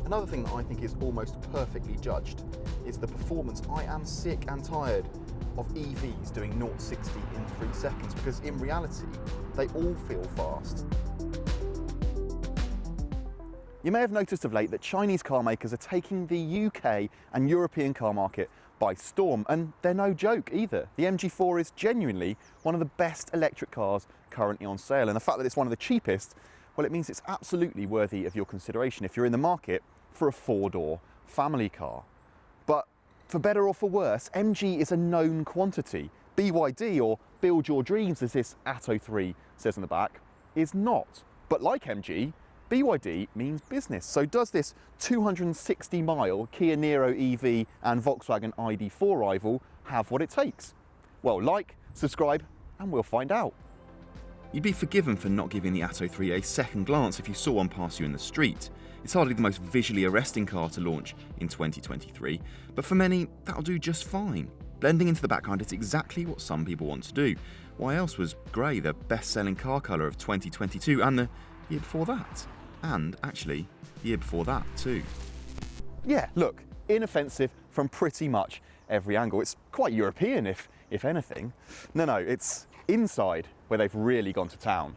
Another thing that I think is almost perfectly judged is the performance. I am sick and tired of EVs doing 0 to 60 in 3 seconds, because in reality, they all feel fast. You may have noticed of late that Chinese car makers are taking the UK and European car market by storm, and they're no joke either. The MG4 is genuinely one of the best electric cars currently on sale, and the fact that it's one of the cheapest, well, it means it's absolutely worthy of your consideration if you're in the market for a 4-door family car. But for better or for worse, MG is a known quantity. BYD, or Build Your Dreams as this Atto 3 says on the back, is not. But like MG, BYD means business. So does this 260-mile Kia Niro EV and Volkswagen ID4 rival have what it takes? Well, like, subscribe, and we'll find out. You'd be forgiven for not giving the Atto 3 a second glance if you saw one pass you in the street. It's hardly the most visually arresting car to launch in 2023, but for many, that'll do just fine. Blending into the background is exactly what some people want to do. Why else was grey the best-selling car colour of 2022 and the year before that? And actually, the year before that too. Yeah, look, inoffensive from pretty much every angle. It's quite European, if anything. No, it's inside where they've really gone to town.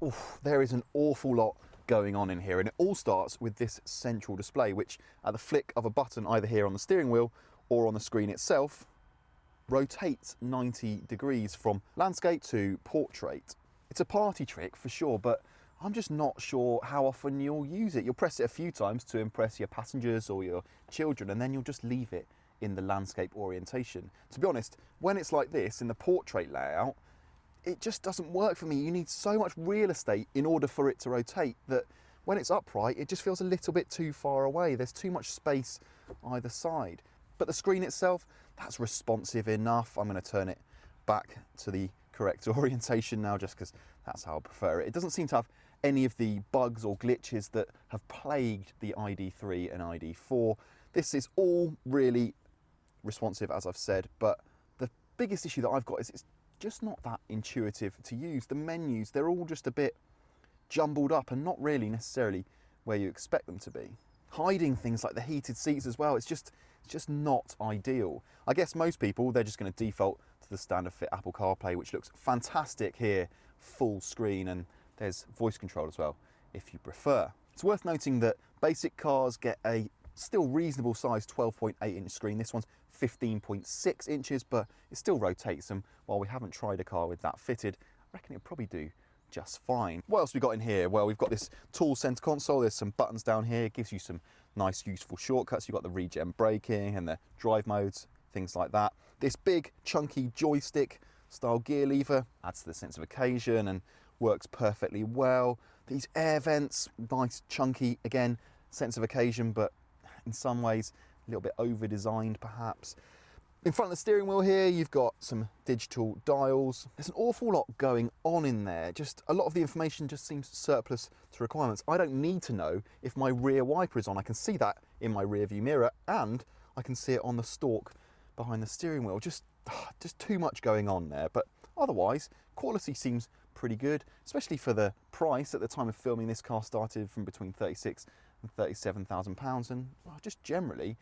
Oof, there is an awful lot going on in here, and it all starts with this central display, which at the flick of a button either here on the steering wheel or on the screen itself rotates 90 degrees from landscape to portrait. It's a party trick for sure, but I'm just not sure how often you'll use it. You'll press it a few times to impress your passengers or your children, and then you'll just leave it in the landscape orientation. To be honest, when it's like this in the portrait layout, it just doesn't work for me. You need so much real estate in order for it to rotate that when it's upright, it just feels a little bit too far away. There's too much space either side. But the screen itself, that's responsive enough. I'm going to turn it back to the correct orientation now, just because that's how I prefer it. It doesn't seem to have any of the bugs or glitches that have plagued the ID3 and ID4. This is all really responsive, as I've said, but the biggest issue that I've got is it's just not that intuitive to use. The menus, they're all just a bit jumbled up and not really necessarily where you expect them to be. Hiding things like the heated seats as well, it's just not ideal. I guess most people, they're just going to default to the standard fit Apple CarPlay, which looks fantastic here, full screen, and there's voice control as well, if you prefer. It's worth noting that basic cars get a still reasonable size 12.8-inch screen. This one's 15.6 inches, but it still rotates, and while we haven't tried a car with that fitted, I reckon it'll probably do just fine. What else we got in here? Well, we've got this tool center console. There's some buttons down here. It gives you some nice useful shortcuts. You've got the regen braking and the drive modes, things like that. This big chunky joystick style gear lever adds to the sense of occasion and works perfectly well. These air vents, nice chunky, again, sense of occasion, but in some ways a little bit over designed perhaps. In front of the steering wheel here, you've got some digital dials. There's an awful lot going on in there. Just a lot of the information just seems surplus to requirements. I don't need to know if my rear wiper is on. I can see that in my rear view mirror, and I can see it on the stalk behind the steering wheel. Just too much going on there. But otherwise, quality seems pretty good, especially for the price. At the time of filming, this car started from between £36,000 and £37,000, and just generally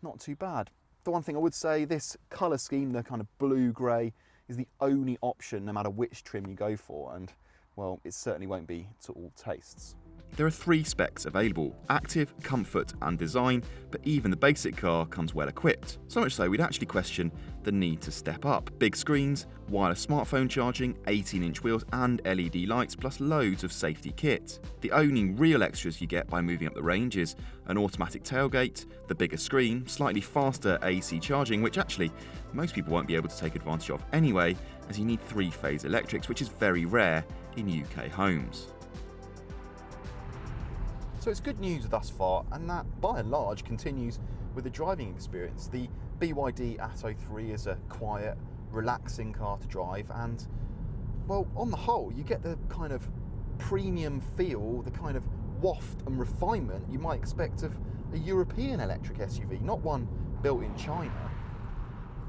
not too bad. The one thing I would say, this colour scheme, the kind of blue-grey, is the only option no matter which trim you go for, and, well, it certainly won't be to all tastes. There are 3 specs available: active, comfort and design, but even the basic car comes well equipped. So much so we'd actually question the need to step up. Big screens, wireless smartphone charging, 18-inch wheels and LED lights, plus loads of safety kit. The only real extras you get by moving up the range is an automatic tailgate, the bigger screen, slightly faster AC charging, which actually most people won't be able to take advantage of anyway, as you need 3-phase electrics, which is very rare in UK homes. So it's good news thus far, and that by and large continues with the driving experience. The BYD Atto 3 is a quiet, relaxing car to drive, and, well, on the whole, you get the kind of premium feel, the kind of waft and refinement you might expect of a European electric SUV, not one built in China.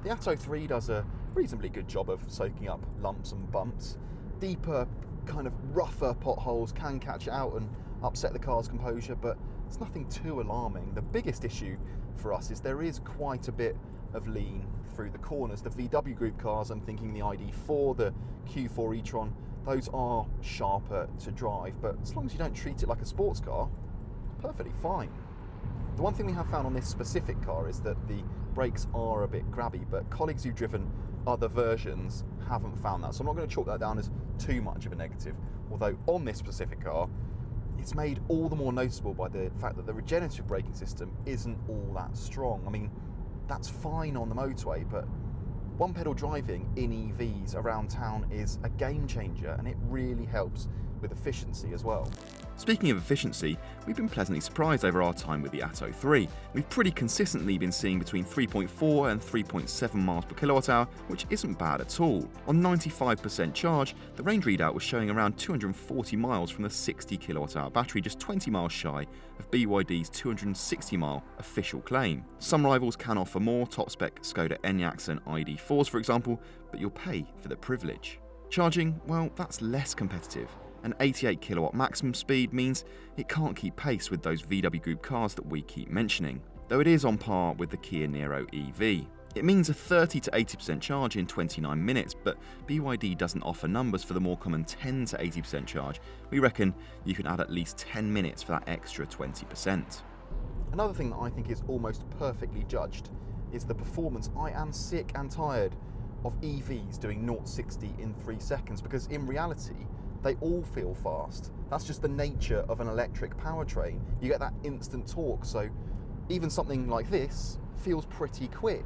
The Atto 3 does a reasonably good job of soaking up lumps and bumps. Deeper kind of rougher potholes can catch it out and upset the car's composure, but it's nothing too alarming. The biggest issue for us is there is quite a bit of lean through the corners. The VW group cars, I'm thinking the ID4, the Q4 e-tron, those are sharper to drive, but as long as you don't treat it like a sports car, it's perfectly fine. The one thing we have found on this specific car is that the brakes are a bit grabby, but colleagues who've driven other versions haven't found that, so I'm not going to chalk that down as too much of a negative, although on this specific car it's made all the more noticeable by the fact that the regenerative braking system isn't all that strong. I mean, that's fine on the motorway, but one pedal driving in EVs around town is a game changer, and it really helps with efficiency as well. Speaking of efficiency, we've been pleasantly surprised over our time with the Atto 3. We've pretty consistently been seeing between 3.4 and 3.7 miles per kilowatt hour, which isn't bad at all. On 95% charge, the range readout was showing around 240 miles from the 60 kilowatt hour battery, just 20 miles shy of BYD's 260 mile official claim. Some rivals can offer more, top spec Skoda Enyaqs and ID4s for example, but you'll pay for the privilege. Charging, well, that's less competitive. An 88 kilowatt maximum speed means it can't keep pace with those VW Group cars that we keep mentioning, though it is on par with the Kia Niro EV. It means a 30 to 80% charge in 29 minutes, but BYD doesn't offer numbers for the more common 10 to 80% charge. We reckon you can add at least 10 minutes for that extra 20%. Another thing that I think is almost perfectly judged is the performance. I am sick and tired of EVs doing 0-60 in 3 seconds, because in reality, they all feel fast. That's just the nature of an electric powertrain. You get that instant torque, so even something like this feels pretty quick.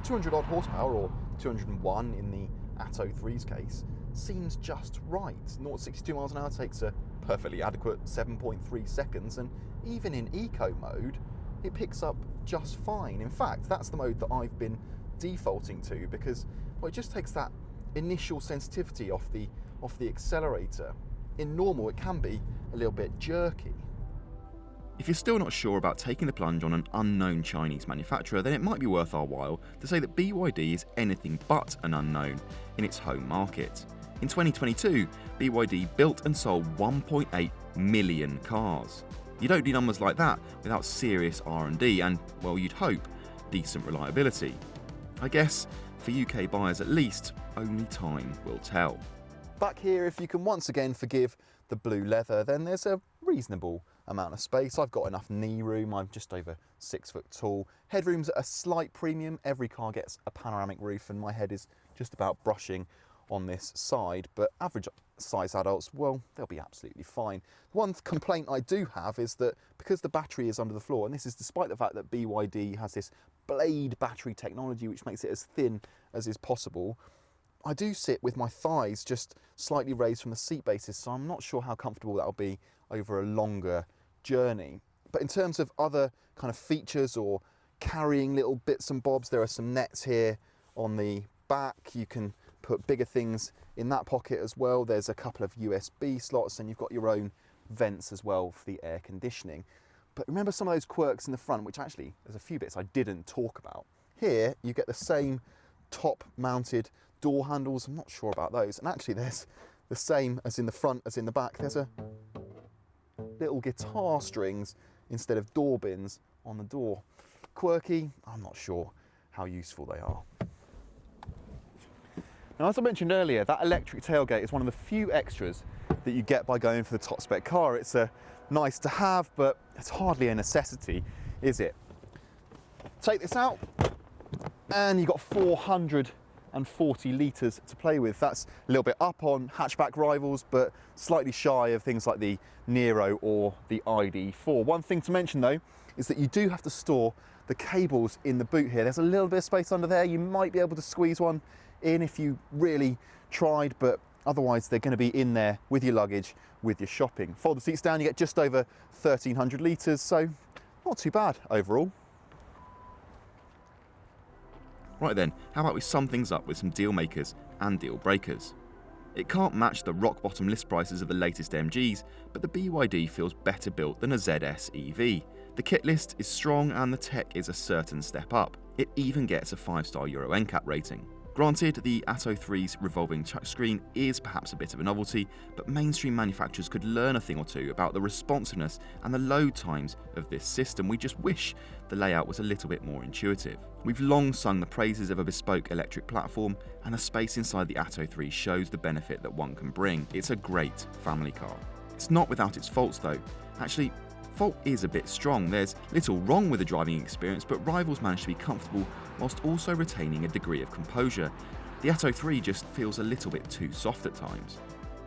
200 odd horsepower, or 201 in the Atto 3's case, seems just right. 0-62 miles an hour takes a perfectly adequate 7.3 seconds, and even in eco mode, it picks up just fine. In fact, that's the mode that I've been defaulting to, because well, it just takes that initial sensitivity off the accelerator. In normal, it can be a little bit jerky. If you're still not sure about taking the plunge on an unknown Chinese manufacturer, then it might be worth our while to say that BYD is anything but an unknown in its home market. In 2022, BYD built and sold 1.8 million cars. You don't do numbers like that without serious R&D and, well, you'd hope, decent reliability. I guess, for UK buyers at least, only time will tell. Back here, if you can once again forgive the blue leather, then there's a reasonable amount of space. I've got enough knee room, I'm just over 6 foot tall. Headroom's at a slight premium. Every car gets a panoramic roof and my head is just about brushing on this side, but average size adults, well, they'll be absolutely fine. One complaint I do have is that because the battery is under the floor, and this is despite the fact that BYD has this blade battery technology which makes it as thin as is possible, I do sit with my thighs just slightly raised from the seat bases, so I'm not sure how comfortable that'll be over a longer journey. But in terms of other kind of features or carrying little bits and bobs, there are some nets here on the back. You can put bigger things in that pocket as well. There's a couple of USB slots, and you've got your own vents as well for the air conditioning. But remember some of those quirks in the front, which actually there's a few bits I didn't talk about. Here you get the same top mounted door handles. I'm not sure about those, and actually there's the same as in the front as in the back. There's a little guitar strings instead of door bins on the door. Quirky, I'm not sure how useful they are. Now, as I mentioned earlier, that electric tailgate is one of the few extras that you get by going for the top spec car. It's a nice to have, but it's hardly a necessity, is it? Take this out and you've got 440 litres to play with. That's a little bit up on hatchback rivals, but slightly shy of things like the Niro or the ID4. One thing to mention though is that you do have to store the cables in the boot here. There's a little bit of space under there. You might be able to squeeze one in if you really tried, but otherwise they're going to be in there with your luggage, with your shopping. Fold the seats down, you get just over 1,300 litres, so not too bad overall. Right then, how about we sum things up with some deal makers and deal breakers? It can't match the rock bottom list prices of the latest MGs, but the BYD feels better built than a ZS EV. The kit list is strong and the tech is a certain step up. It even gets a 5-star Euro NCAP rating. Granted, the Atto 3's revolving touchscreen is perhaps a bit of a novelty, but mainstream manufacturers could learn a thing or two about the responsiveness and the load times of this system. We just wish the layout was a little bit more intuitive. We've long sung the praises of a bespoke electric platform, and the space inside the Atto 3 shows the benefit that one can bring. It's a great family car. It's not without its faults though. Actually, fault is a bit strong. There's little wrong with the driving experience, but rivals manage to be comfortable whilst also retaining a degree of composure. The Atto 3 just feels a little bit too soft at times.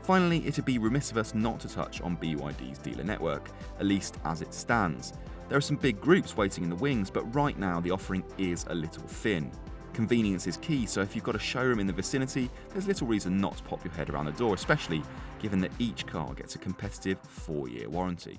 Finally, it'd be remiss of us not to touch on BYD's dealer network, at least as it stands. There are some big groups waiting in the wings, but right now the offering is a little thin. Convenience is key, so if you've got a showroom in the vicinity, there's little reason not to pop your head around the door, especially given that each car gets a competitive 4-year warranty.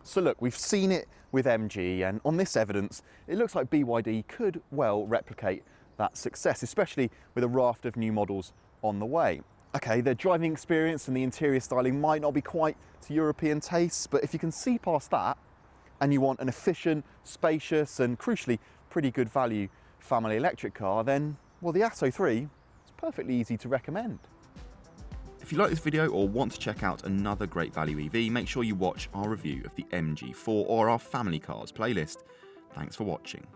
So look, we've seen it with MG, and on this evidence, it looks like BYD could well replicate that success, especially with a raft of new models on the way. Okay, their driving experience and the interior styling might not be quite to European tastes, but if you can see past that, and you want an efficient, spacious, and crucially, pretty good value family electric car, then, well, the Atto 3 is perfectly easy to recommend. If you like this video or want to check out another great value EV, make sure you watch our review of the MG4 or our family cars playlist. Thanks for watching.